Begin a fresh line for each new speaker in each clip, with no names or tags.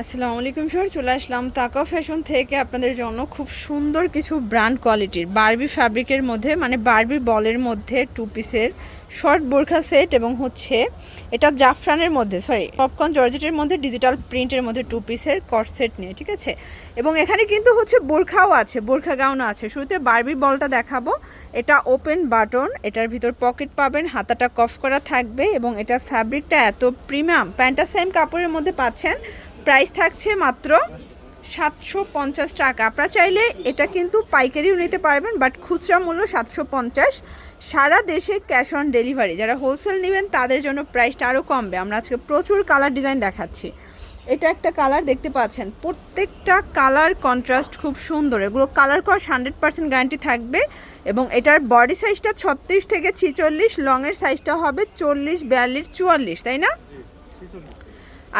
আসসালামু আলাইকুম স্যার, চলে আসলাম তাকা ফ্যাশন থেকে আপনাদের জন্য খুব সুন্দর কিছু ব্র্যান্ড কোয়ালিটির বারবি ফ্যাব্রিকের মধ্যে, মানে বারবি বলের মধ্যে টু পিসের শর্ট বোরখা সেট এবং হচ্ছে এটা জাফরানের মধ্যে, সরি পপকর্ন জর্জেটের মধ্যে ডিজিটাল প্রিন্টের মধ্যে টু পিসের কট সেট নিয়ে, ঠিক আছে। এবং এখানে কিন্তু হচ্ছে বোরখাও আছে, বোরখা গাউনও আছে। শুরুতে বারবি বলটা দেখাবো। এটা ওপেন বাটন, এটার ভিতর পকেট পাবেন, হাতাটা কফ করা থাকবে এবং এটার ফ্যাব্রিকটা এত প্রিমিয়াম। প্যান্টটা সেম কাপড়ের মধ্যে পাচ্ছেন। প্রাইস থাকছে মাত্র 750 টাকা। আপনারা চাইলে এটা কিন্তু পাইকারিও নিতে পারবেন, বাট খুচরা মূল্য 750। সারা দেশে ক্যাশ অন ডেলিভারি। যারা হোলসেল নেবেন তাদের জন্য প্রাইসটা আরও কমবে। আমরা আজকে প্রচুর কালার ডিজাইন দেখাচ্ছি। এটা একটা কালার দেখতে পাচ্ছেন, প্রত্যেকটা কালার কন্ট্রাস্ট খুব সুন্দর। এগুলো কালার কস 100% গ্যারান্টি থাকবে। এবং এটার বডি সাইজটা 36 থেকে 46, লংয়ের সাইজটা হবে 40, 42, 44, তাই না?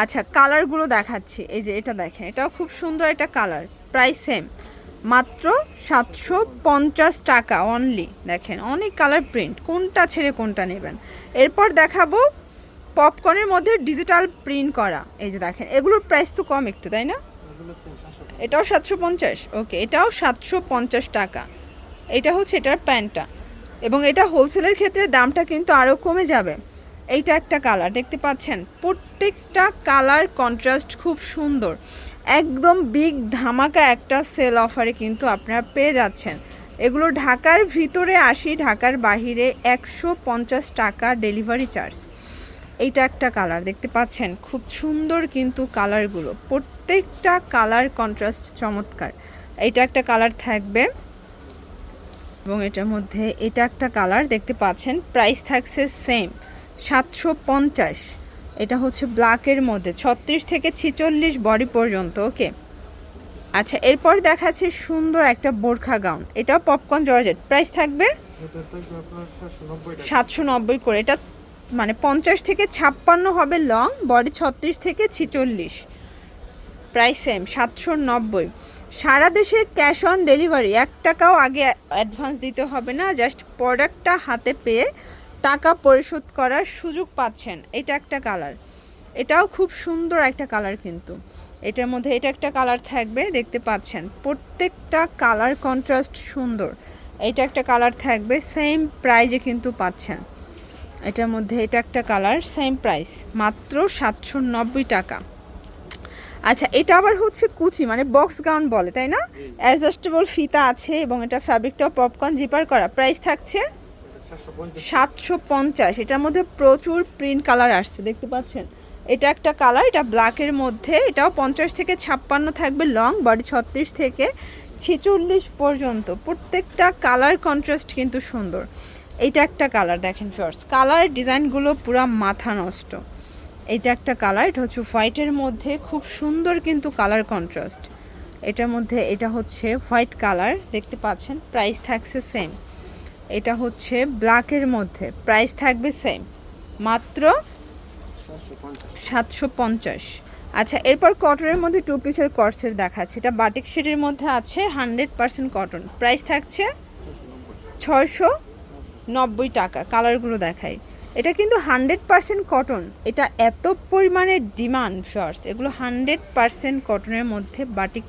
আচ্ছা, কালারগুলো দেখাচ্ছি। এই যে এটা দেখেন, এটাও খুব সুন্দর একটা কালার। প্রাইস সেম, মাত্র 750 টাকা অনলি। দেখেন অনেক কালার প্রিন্ট, কোনটা ছেড়ে কোনটা নেবেন। এরপর দেখাবো পপকর্নের মধ্যে ডিজিটাল প্রিন্ট করা। এই যে দেখেন, এগুলোর প্রাইস তো কম একটু, তাই না? এটাও 750। ওকে, এটাও 750 টাকা। এটা হচ্ছে এটার প্যান্টটা। এবং এটা হোলসেলের ক্ষেত্রে দামটা কিন্তু আরও কমে যাবে। এইটা একটা কালার দেখতে পাচ্ছেন, প্রত্যেকটা কালার কন্ট্রাস্ট খুব সুন্দর। একদম বিগ ধামাকা একটা সেল অফারে কিন্তু আপনারা পেয়ে যাচ্ছেন। এগুলো ঢাকার ভিতরে 80, ঢাকার বাহিরে 150 টাকা ডেলিভারি চার্জ। এইটা একটা কালার দেখতে পাচ্ছেন, খুব সুন্দর কিন্তু কালারগুলো, প্রত্যেকটা কালার কন্ট্রাস্ট চমৎকার। এইটা একটা কালার থাকবে এবং এটার মধ্যে এটা একটা কালার দেখতে পাচ্ছেন। প্রাইস থাকছে সেম 750। এটা হচ্ছে ব্ল্যাকের মধ্যে 36 থেকে 46 বডি পর্যন্ত। ওকে, আচ্ছা এরপর দেখাচ্ছি সুন্দর একটা বোরখা গাউন। এটাও পপকর্ন জর্জেট। প্রাইস থাকবে 790 করে। এটা মানে 50 থেকে 56 হবে লং, বডি 36 থেকে 46। Price same 790। সারা দেশে ক্যাশ অন ডেলিভারি। 1 টাকাও আগে অ্যাডভান্স দিতে হবে না, জাস্ট প্রোডাক্টটা হাতে পেয়ে টাকা পরিশোধ করার সুযোগ পাচ্ছেন। এটা একটা কালার, এটাও খুব সুন্দর একটা কালার কিন্তু। এটার মধ্যে এটা একটা কালার থাকবে দেখতে পাচ্ছেন, প্রত্যেকটা কালার কন্ট্রাস্ট সুন্দর। এটা একটা কালার থাকবে, সেম প্রাইজে কিন্তু পাচ্ছেন। এটার মধ্যে এটা একটা কালার, সেম প্রাইস, মাত্র 790 টাকা। আচ্ছা, এটা আবার হচ্ছে কুচি, মানে বক্স গাউন বলে, তাই না? অ্যাডজাস্টেবল ফিতা আছে এবং এটা ফ্যাব্রিকটাও পপকর্ন জিপার করা। প্রাইস থাকছে 750। এটার মধ্যে প্রচুর প্রিন্ট কালার আসছে দেখতে পাচ্ছেন। এটা একটা কালার, এটা ব্ল্যাকের মধ্যে। এটাও 50 থেকে 56 থাকবে লং, বডি 36 থেকে 46 পর্যন্ত। প্রত্যেকটা কালার কন্ট্রাস্ট কিন্তু সুন্দর। এটা একটা কালার দেখেন ফিয়ার্স, কালার ডিজাইনগুলো পুরা মাথা নষ্ট। এটা একটা কালার, এটা হচ্ছে হোয়াইটের মধ্যে, খুব সুন্দর কিন্তু কালার কন্ট্রাস্ট। এটার মধ্যে এটা হচ্ছে হোয়াইট কালার দেখতে পাচ্ছেন। প্রাইস থাকছে সেম। এটা হচ্ছে ব্ল্যাকের মধ্যে, প্রাইস থাকবে সেম, মাত্র 750। আচ্ছা, এরপর কটনের মধ্যে টু পিসের কর্সের দেখাচ্ছে। এটা বাটিক শেডের মধ্যে আছে, 100% কটন। প্রাইস থাকছে 690 টাকা। কালারগুলো দেখাই। এটা কিন্তু 100% কটন। এটা এত পরিমাণে ডিমান্ড শর্টস, এগুলো 100% কটনের মধ্যে বাটিক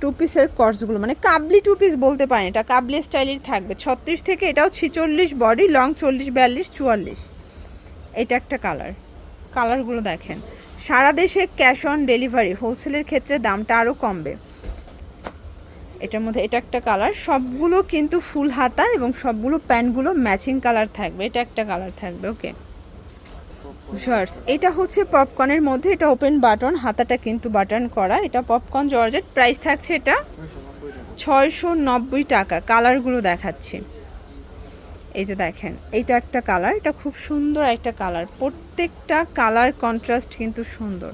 টু পিসের কর্সগুলো, মানে কাবলি টু পিস বলতে পারেন। এটা কাবলি স্টাইলের থাকবে 36 থেকে, এটাও 46 বডি, লং 40, 42, 44। এটা একটা কালার, কালারগুলো দেখেন। সারা দেশে ক্যাশ অন ডেলিভারি, হোলসেলের ক্ষেত্রে দামটা আরও কমবে। এটার মধ্যে এটা একটা কালার, সবগুলো কিন্তু ফুল হাতা এবং সবগুলো প্যান্টগুলো ম্যাচিং কালার থাকবে। এটা একটা কালার থাকবে। ওকে শর্টস, এটা হচ্ছে পপকর্নের মধ্যে, এটা ওপেন বাটন, হাতাটা কিন্তু বাটন করা। এটা পপকর্ন জর্জেট। প্রাইস থাকছে এটা 690 টাকা। কালারগুলো দেখাচ্ছি। এই যে দেখেন, এইটা একটা কালার, এটা খুব সুন্দর একটা কালার, প্রত্যেকটা কালার কন্ট্রাস্ট কিন্তু সুন্দর।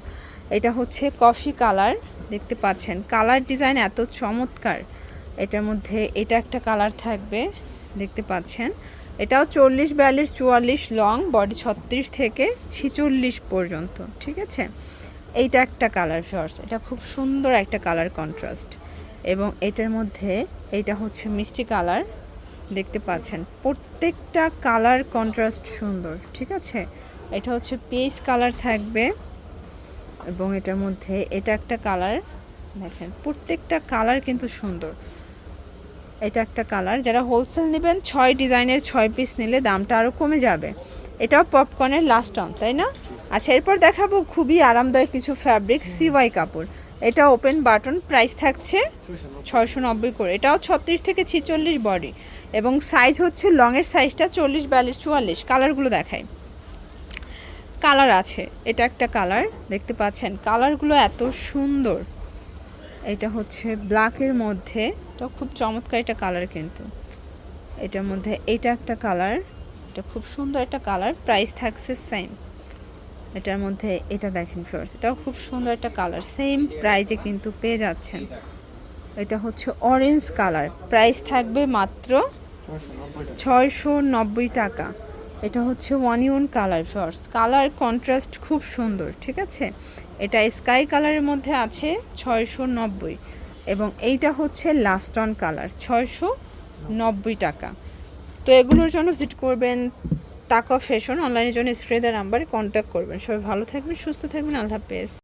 এটা হচ্ছে কফি কালার দেখতে পাচ্ছেন, কালার ডিজাইন এত চমৎকার। এটার মধ্যে এটা একটা কালার থাকবে দেখতে পাচ্ছেন। এটাও 40, 42, 44 লং, বডি 36 থেকে 46 পর্যন্ত, ঠিক আছে। এইটা একটা কালার শর্টস, এটা খুব সুন্দর একটা কালার কন্ট্রাস্ট। এবং এটার মধ্যে এইটা হচ্ছে মিষ্টি কালার দেখতে পাচ্ছেন, প্রত্যেকটা কালার কন্ট্রাস্ট সুন্দর, ঠিক আছে। এটা হচ্ছে পেস্ট কালার থাকবে এবং এটার মধ্যে এটা একটা কালার, দেখেন প্রত্যেকটা কালার কিন্তু সুন্দর। এটা একটা কালার, যারা হোলসেল নেবেন 6 ডিজাইনের 6 পিস নিলে দামটা আরও কমে যাবে। এটাও পপকর্নের লাস্ট অন, তাই না? আচ্ছা, এরপর দেখাবো খুবই আরামদায়ক কিছু ফ্যাব্রিক, সিওয়াই কাপড়। এটা ওপেন বাটন, প্রাইস থাকছে 690 করে। এটাও 36 থেকে 46 বডি এবং সাইজ হচ্ছে লংয়ের সাইজটা 40, 42, 44। কালারগুলো দেখাই, কালার আছে। এটা একটা কালার দেখতে পাচ্ছেন, কালারগুলো এত সুন্দর। এটা হচ্ছে ব্ল্যাকের মধ্যে, এটা খুব চমৎকার একটা কালার কিন্তু। এটার মধ্যে এটা একটা কালার, এটা খুব সুন্দর একটা কালার, প্রাইস থাকছে সেম। এটার মধ্যে এটা দেখেন ফার্স্ট, এটাও খুব সুন্দর একটা কালার, সেম প্রাইজে কিন্তু পেয়ে যাচ্ছেন। এটা হচ্ছে অরেঞ্জ কালার, প্রাইস থাকবে মাত্র 690 টাকা। এটা হচ্ছে ওয়ানিয়ন কালার ফার্স্ট, কালার কন্ট্রাস্ট খুব সুন্দর, ঠিক আছে? এটা স্কাই কালারের মধ্যে আছে 690 এবং এইটা হচ্ছে লাস্ট অন কালার 690 টাকা। তো এগুলোর জন্য ভিজিট করবেন তাকা ফ্যাশন, অনলাইনের জন্য স্ক্রিনে দেওয়া নাম্বারে কন্ট্যাক্ট করবেন। সবাই ভালো থাকবেন, সুস্থ থাকবেন, আল্লাহ হাফেজ।